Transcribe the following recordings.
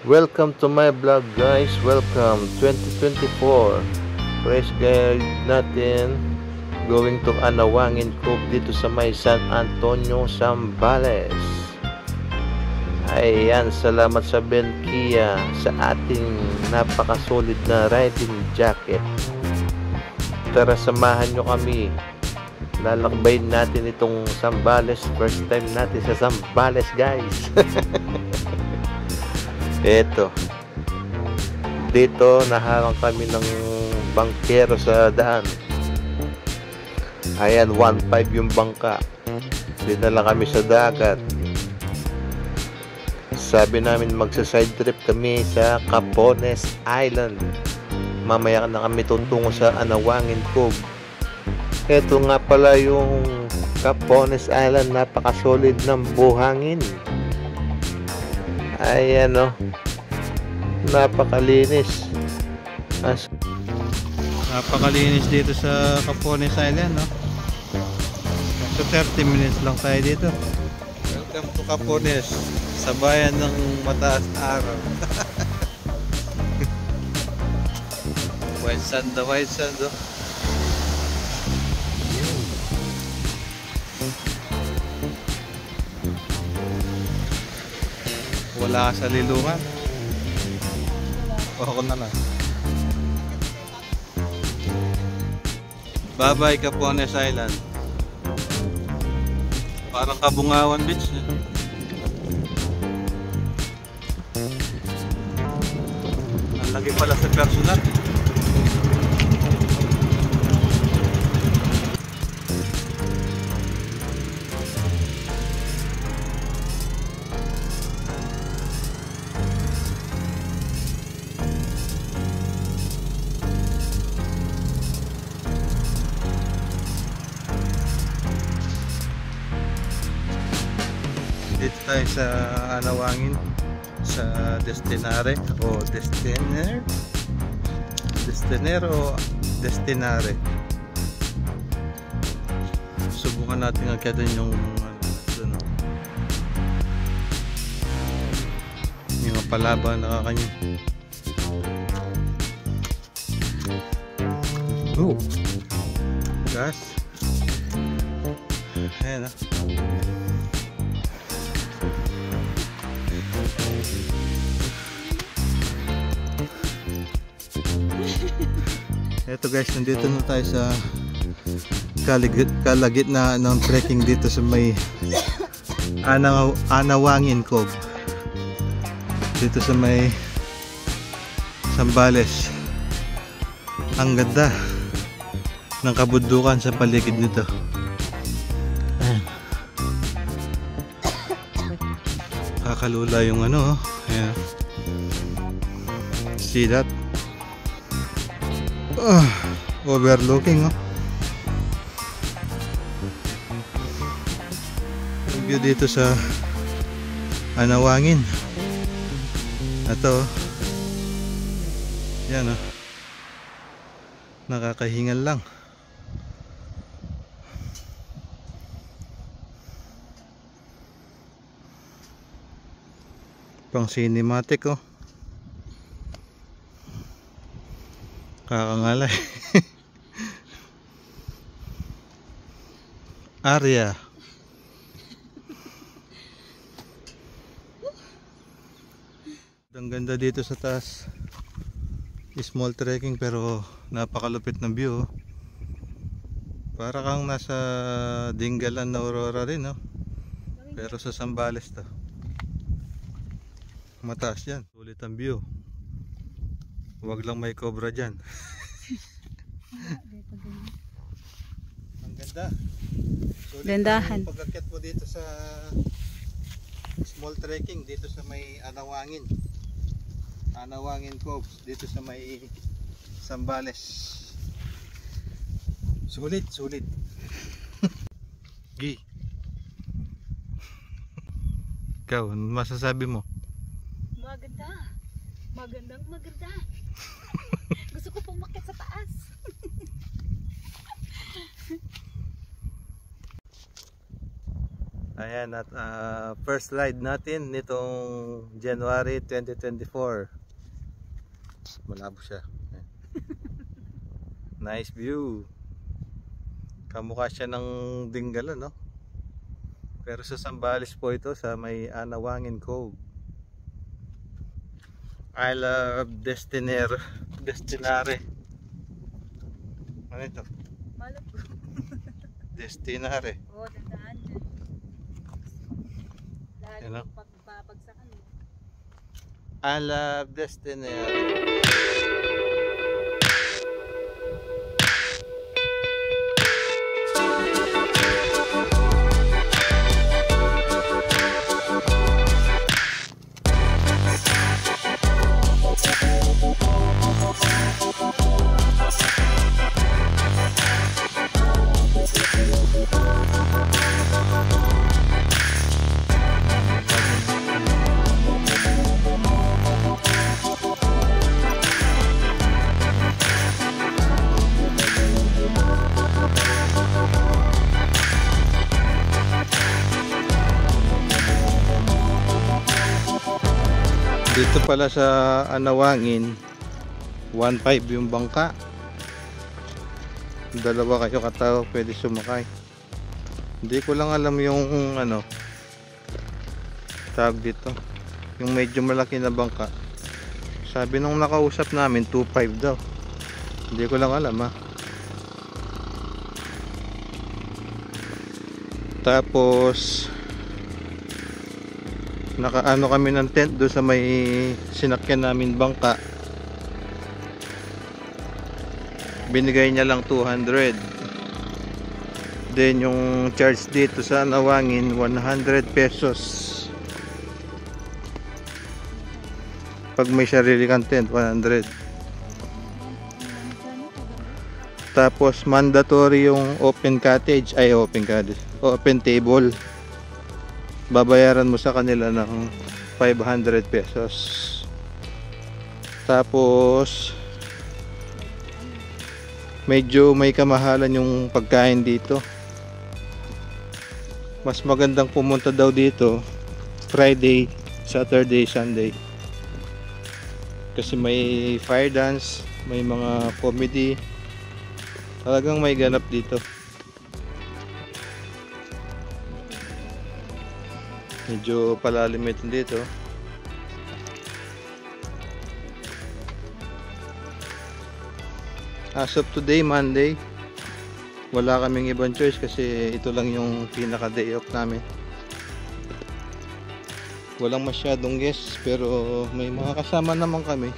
Welcome to my vlog guys. Welcome 2024. Fresh guide natin going to Anawangin Cove dito sa may San Antonio, Zambales. Ayan, salamat sa Benkia sa ating napaka-solid na riding jacket. Tara, samahan nyo kami. Lalakbayin natin itong Zambales. First time natin sa Zambales guys. Eto, dito naharang kami ng bangkero sa daan. Ayan, 1.5 yung bangka. Dinala kami sa dagat. Sabi namin magsa-side trip kami sa Capones Island. Mamaya na kami tutungo sa Anawangin Cove. Eto nga pala yung Capones Island, napaka-solid ng buhangin. Ayan o, napakalinis. Napakalinis dito sa Capones Island, no? So 30 minutes lang tayo dito. Welcome to Capones, sa bayan ng mataas na araw. White sand, oh. Wala ka sa lilungan. O ako na lang. Bye-bye Capones Island. Parang Kabungawan Beach. Ang laki pala sa personal. Dito tayo sa Anawangin, sa Destinare o Destiner o Destinare. Subukan natin agad yung yung palaba na kanya. Oh, gas. Ayan ah. Eto guys, nandito na tayo sa kalagitnaan ng trekking dito sa may Anawangin Cove. Dito sa may Zambales. Ang ganda ng kabundukan sa paligid nito. Ayan. Kakalula yung ano, ayan. See that? Overlooking, oh. Yung view dito sa Anawangin. Ito, yan, oh. Nakakahingal lang. Pang cinematic, oh. Kakangalay. Area. Ang ganda dito sa taas. Small trekking pero napakalupit ng view. Para kang nasa Dingalan na Aurora rin, no? Pero sa Zambales to. Mataas yan. Sulit ang view. Huwag lang may cobra dyan. Ang ganda. Sulit Gandahan. Pag-akyat mo dito sa small trekking dito sa may Anawangin Cove, dito sa may Zambales. Sulit. Gi. Ikaw, ano masasabi mo? Maganda. Maganda. Gusto ko pumakit sa taas. Ayan, at first ride natin nitong January 2024. Malabo siya. Ayan. Nice view. Kamukha siya ng Dingalan, no? Pero sa Zambales po ito, sa may Anawangin Cove. I love Destinare. Ano ito? Malap ko. Destinare. Oo, tandaan yan. Dahil Yan, no? yung pagpapagsakan mo. I love Destinare. Dito pala sa Anawangin 1.5 yung bangka. Dalawa kayo katao pwede sumakay. Hindi ko lang alam yung ano tawag dito, yung medyo malaki na bangka. Sabi nung nakausap namin 2.5 daw. Hindi ko lang alam ha. Tapos nakaano kami ng tent doon sa may sinakyan namin bangka. Binigay niya lang 200. Then yung charge dito sa Anawangin 100 pesos. Pag may sarili kang tent 100. Tapos mandatory yung open cottage, ay open table. Babayaran mo sa kanila ng 500 pesos. Tapos medyo may kamahalan yung pagkain dito. Mas magandang pumunta daw dito Friday, Saturday, Sunday. Kasi may fire dance, may mga comedy. Talagang may ganap dito. Medyo palalim ito dito. As of today, Monday, wala kaming ibang choice kasi ito lang yung pinaka day off namin. Walang masyadong guests pero may mga kasama naman kami.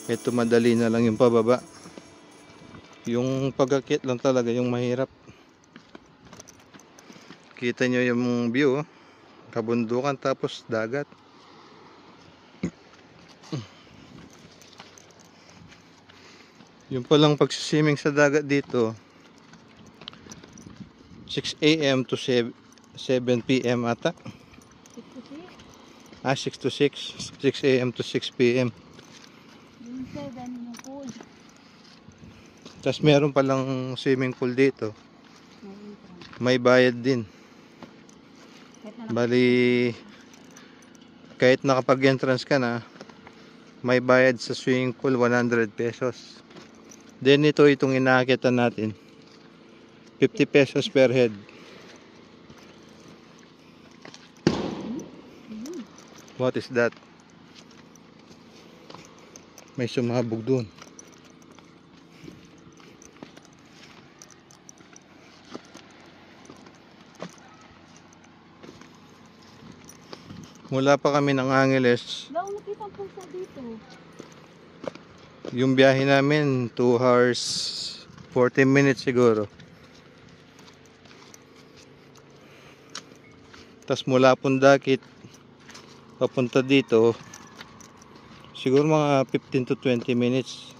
Ito madali na lang yung pababa. Yung pag-akit lang talaga yung mahirap. Kita nyo yung view, oh. Kabundukan tapos dagat. Yung palang pagsiswimming sa dagat dito 6 AM to 7 PM ata. 6 to 6 AM to 6 PM. Yung 7 yung pool. Tapos meron palang swimming pool dito. May bayad din. Bali, kahit nakapag-entrance ka na, may bayad sa swimming pool 100 pesos. Then itong inaakitan natin 50 pesos per head. What is that? May sumabog dun. Mula pa kami ng Angeles. Daw, nakita po sa dito. Yung biyahe namin 2 hours 40 minutes siguro. Tas mula Pundakit papunta dito siguro mga 15 to 20 minutes.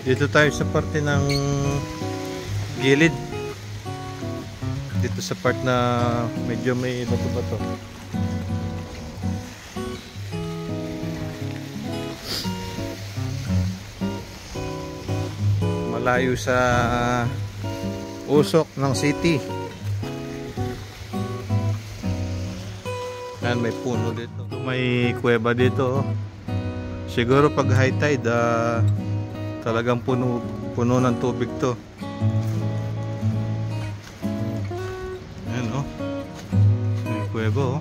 Dito tayo sa parte ng gilid. Dito sa part na medyo may bato-bato. Malayo sa usok ng city. Yan, may puno dito. May kuweba dito. Siguro pag high tide, talagang puno ng tubig to. Ayan, oh. May kuweba, oh.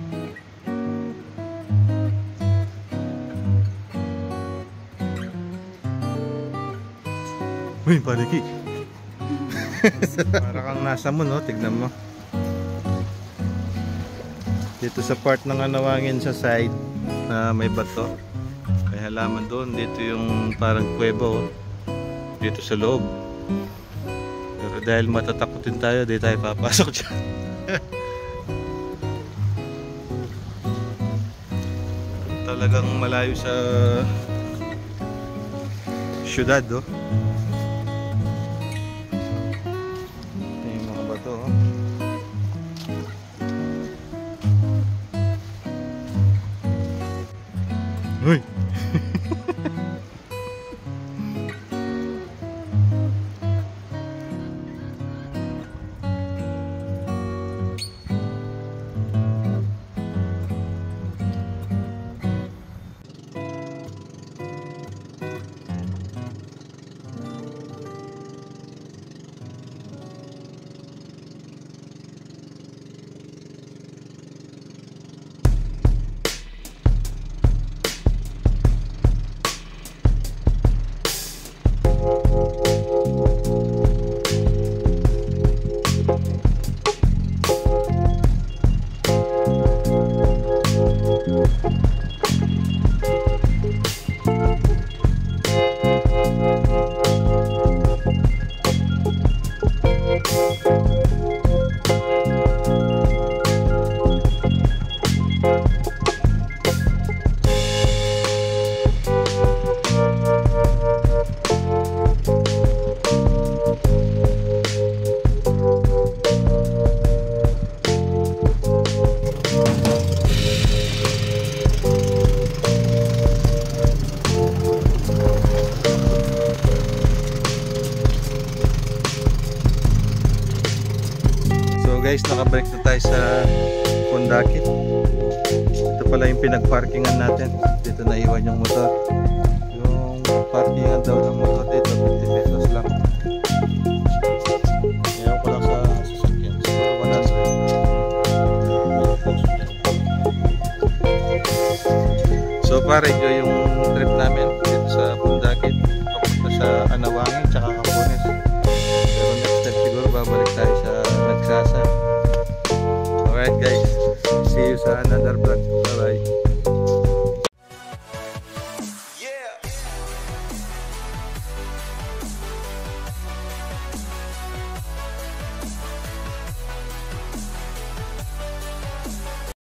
Uy, paniki. Para kang nasa mo, no? Tignan mo. Dito sa part ng Anawangin sa side na may bato. May halaman doon. Dito yung parang kuweba, oh. Dito sa loob. Pero dahil matatakotin tayo, di tayo papasok dyan. Talagang malayo sa syudad, oh. Ito yung mga bato, oh. Uy! Guys, nakabalik na tayo sa Pundakit. Ito pala yung pinagparkingan natin. Dito na iwan yung motor. Yung parkingan daw ng motor dito 50 pesos lang. Ngayon ko lang sa sasakyan. Siguro wala sa so pare, enjoy yung trip namin dito sa Pundakit. Papunta sa Anawangin tsaka Capones. Pero next time siguro babalik tayo sa Nagsasa. Alright guys, see you sa another vlog.